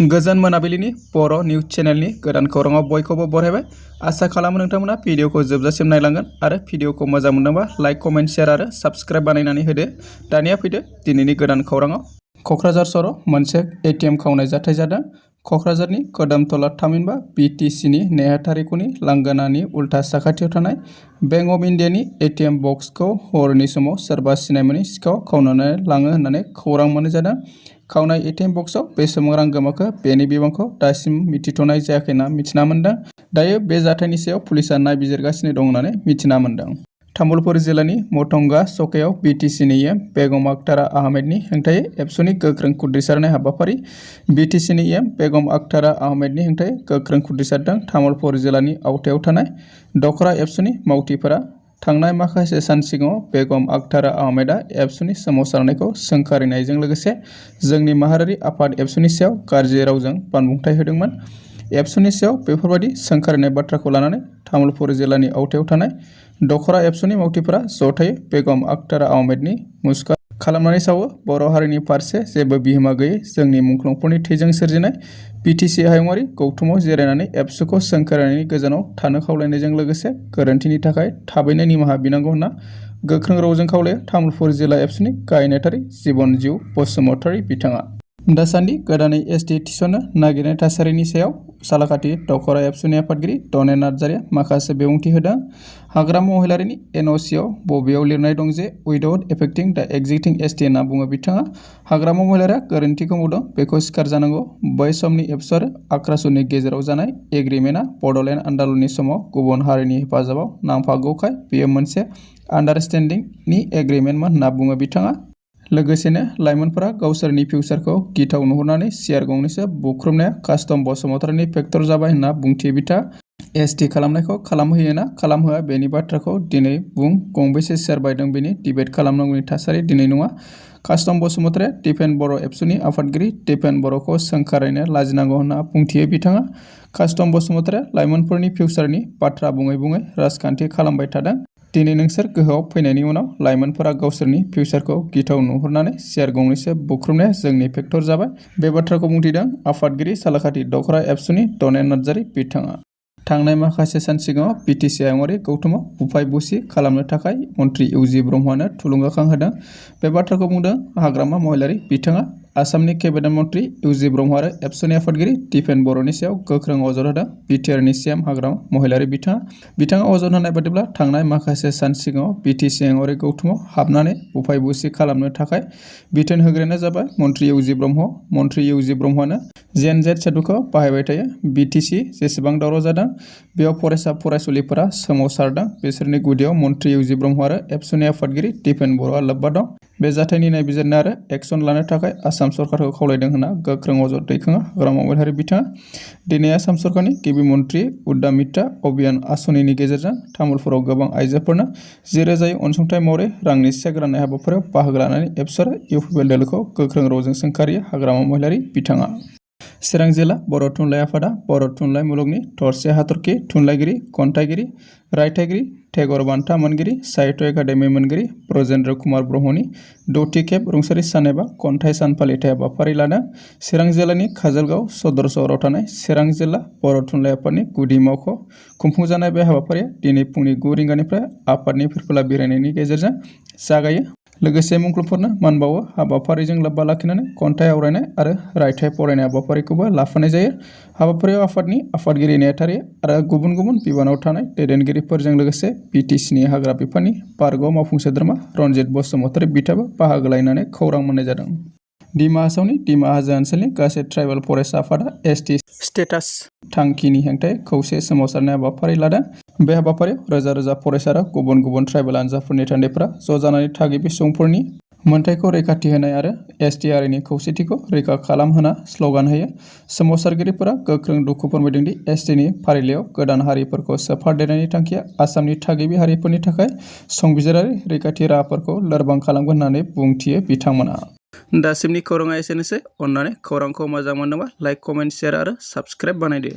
गोजोन मोनाबिलिनि बर' निउज चेनेलनि गोदान खौराङाव बयखौबो बरायबाय। आसा खालामो नोंथांमोना भिडिअखौ जोबजासिम नायलांगोन आरो भिडिअखौ मोजां मोनदोंबा लाइक कमेन्ट शेयार आरो साबस्क्राइब बानायनानै होदो। दानिया फैदो दिनैनि गोदान खौराङाव। क'क्राझार सहराव मोनसे ATM खावनाय जाथाय जादों। क'क्राझारनि खोदोमतला थामहिनबा BTCनि नेहाथारिखुनि लांगोनानि उल्था साखाथियाव थानाय बेंक अफ इन्डियानि ATM बक्सखौ हरनि समाव सोरबा सिनाय मोनै सिखाव खावनानै लाङो होननानै खौरां मोननाय जादों। खावनाय ATM बक्सआव बेसेबां रां गोमाखो बेनि बिबांखौ दासिम मिथिथ'नाय जायाखै होनना मिथिना मोन्दों। दायो बे जाथायनि सायाव पुलिसा नायबिजिरगासिनो दं होननानै मिथिना मोन्दों। तामुलपुर जिल्लानि मथंगा चौकायाव BTCनि बेगम आख्तारा आहमेदनि हेंथायै एबसुनि गोख्रों खुद्रिसारनाय हाबाफारि। BTCनि बेगम आख्तारा आहमेदनि हेंथायै गोख्रों खुद्रिसारदों। तामुलपुर जिल्लानि आवथायाव थानाय दखरा एबसुनि मावथिफोरा थांनाय माखासे सान सिगाङाव बेगम आख्तारा आहमेदा एबसुनि सोमावसारनायखौ सोंखारिनायजों लोगोसे जोंनि माहारियारि आफाद एबसुनि सायाव गाज्रि रावजों बानबुंथाय होदोंमोन। एबसुनि सायाव बेफोरबायदि सोंखारिनाय बाथ्राखौ लानानै तामुलपुर जिल्लानि आवथायाव थानाय दखरा एबसुनि मावथिफोरा जथायै बेगम आख्तारा आहमेदनि मुसुखा खालामनानै सावो। बर' हारिनि फारसे जेबो बिहोमा गैयै जोंनि मुंख्लंफोरनि थैजों सोरजिनाय BTC हायुङारि गौथुमाव जिरायनानै एबसुखौ सोंखारिनायनि गोजानाव थानो खावलायनायजों लोगोसे गोरोन्थिनि थाखाय थाबैनो निमाहा बिनांगौ होनना गोख्रों रावजों खावलायो तामुलपुर जिल्ला एबसुनि गाहाय नेहाथारि जिबन जिउ बसुमतारी बिथाङा। दासान्दि गोदानै ST थिसननो नागिरनाय थासारिनि सायाव सालाकाथि दखरा एबसुनि आफादगिरि दनेन नार्जारिया माखासे बिबुंथि होदों। हाग्रामा महिलारिनि NOCआव बबेयाव लिरनाय दं जे उइदाउट एफेक्टिं दा एक्जिस्टिं ST होनना बुङो बिथाङा। हाग्रामा महिलारिया गोरोन्थिखौ मावदों बेखौ स्वीकार जानांगौ। बै समनि एबसु आरो आक्रासुरनि गेजेराव जानाय एग्रिमेन्टआ बड'लेण्ड आन्दलननि समाव गुबुन हारिनि हेफाजाबाव नांफागौखाय बेयो मोनसे आन्डारस्टेन्डिंनि एग्रिमेन्टमोन होनना बुङो बिथाङा। लोगोसेनो लाइमोनफोरा गावसोरनि फिउचारखौ गिथाव नुहुरनानै सियार गंनैसो बुख्रुबनाया कास्टम बसुमतारीनि फेक्टर जाबाय होनना बुंथियो बिथाङा। ST खालामनायखौ खालामहोयो ना खालामहोआ बेनि बाथ्राखौ दिनै बुं, गंबेसे सियार बायदों बेनि डिबेट खालामनांगौनि थासारि दिनै नङा। कास्टम बसुमतारीया दिफेन बर' एबसुनि आफादगिरि दिफेन बर'खौ सोंखारिनो लाजिनांगौ होनना बुंथियो बिथाङा। कास्टम बसुमतारीया लाइमोनफोरनि फिउचारनि बाथ्रा बुङै बुङै राजखान्थि खालामबाय थादों। दिनै नोंसोर गोहोआव फैनायनि उनाव लाइमोनफोरा गावसोरनि फिउचारखौ गिथाव नुहुरनानै सियार गंनैसो बुख्रुबनाया जोंनि फेक्टर जाबाय। बे बाथ्राखौ बुंथिदों आफादगिरि सालाकाथि दखरा एबसुनि दनेन नार्जारि बिथाङा। थांनाय माखासे सान सिगाङाव BTC हायुङारि गौथुमाव बुफाय बुसि खालामनो थाखाय मन्त्रि इउजि ब्रह्मआनो थुलुंगाखां होदों। बे बाथ्राखौ बुंदों हाग्रामा महिलारि बिथाङा। आसामनि केबिनेट मन्त्रि इउजि ब्रह्म आरो एबसुनि आफादगिरि दिफेन बर'नि सायाव गोख्रों अजद होदों BTRनि CM हाग्रामा महिलारि बिथाङा अजद होनाय बादिब्ला थांनाय माखासे सान सिगाङाव BTC हायुङारि गौथुमाव हाबनानै बुफाय बुसि खालामनो थाखाय बिथोन होग्रायानो जाबाय मन्त्रि इउजि ब्रह्म। मन्त्रि इउजि ब्रह्मआनो JNZ सोदोबखौ बाहायबाय थायो। BTC जेसेबां दावराव जादों बेयाव फरायसा फरायसुलिफोरा सोमावसारदों बिसोरनि गुदियाव मन्त्रि इउजि ब्रह्म आरो एबसुनि आफादगिरि दिफेन बर'आ लोब्बा दं। बे जाथायनि नायबिजिरनाय आरो एक्सन लानो थाखाय आसाम सरकारखौ खावलायदों होनना गोख्रों अजद दैखाङो हाग्रामा महिलारि बिथाङा। दिनै आसाम सरकारनि गिबि मन्त्रि उद्दामिता अभियान आसनिनि गेजेरजों तामुलपुराव गोबां आइजोफोरनो 10,000 अनसुंथाइ महरै रांनि चेक राननाय हाबाफारियाव बाहागो लानानै एबसु आरो UPPL दोलोखौ गोख्रों रावजों सोंखारियो हाग्रामा महिलारि बिथाङा। चिरां जिल्ला बर' थुनलाइ आफादा बर' थुनलाइ मुलुगनि थरसे हाथरखि थुनलाइगिरि, खन्थाइगिरि, रायथाइगिरि, टेगर बान्था मोनगिरि, साहित्य एकाडेमि मोनगिरि ब्रजेन्द्र कुमार ब्रह्मनि 6थि खेब रुंसारि सान एबा खन्थाइ सान फालिथाय हाबाफारि लादों। चिरां जिल्लानि काजलगाव सदर सहराव थानाय चिरां जिल्ला बर' थुनलाइ आफादनि गुदि मावख' खुंफुंजानाय बे हाबाफारिया दिनै फुंनि 9 रिंगानिफ्राय आफादनि फिरफिला बिरहोनायनि गेजेरजों जागायो। लोगोसे मुंख्लंफोरनो मान बावो। हाबाफारिजों लोब्बा लाखिनानै खन्थाइ आवरायनाय आरो रायथाइ फरायनाय हाबाफारिखौबो लाफानाय जायो। हाबाफारियाव आफादनि आफादगिरि नेहाथारि आरो गुबुन गुबुन बिबानाव थानाय दैदेनगिरिफोरजों लोगोसे BTCनि हाग्रा बिफाननि बारग' मावफुं सोद्रोमा रनजित बसुमतारी बिथाङाबो बाहागो लानानै खौरां मोननाय जादों। दिमा हासावनि दिमा हाजो ओनसोलनि गासै ट्राइबेल फरेस्ट आफादा ST स्टेटास थांखिनि हेंथायै खौसे सोमावसारनाय हाबाफारि लादों। बे हाबाफारियाव रोजा रोजा फरेस्ट आरो गुबुन गुबुन ट्राइबेल हानजाफोरनि थान्दैफोरा ज' जानानै थागिबि सुबुंफोरनि मोन्थाइखौ रैखाथि होनाय आरो ST हारिनि खौसेथिखौ रैखा खालामहोना स्ल'गान होयो। सोमावसारगिरिफोरा गोख्रों दुखु फोरमायदों दि STनि फारिलाइयाव गोदान हारिफोरखौ सोफादेरनायनि थांखिया आसामनि थागिबि हारिफोरनि थाखाय संबिजिरारि रैखाथि राहाफोरखौ लोरबां खालामगोन होननानै बुंथियो बिथांमोना। दासिमनि खौराङा एसेनोसै। अन्नानै खौरांखौ मोजां मोनदोंबा लाइक कमेन्ट शेयार आरो साबस्क्राइब बानायदो।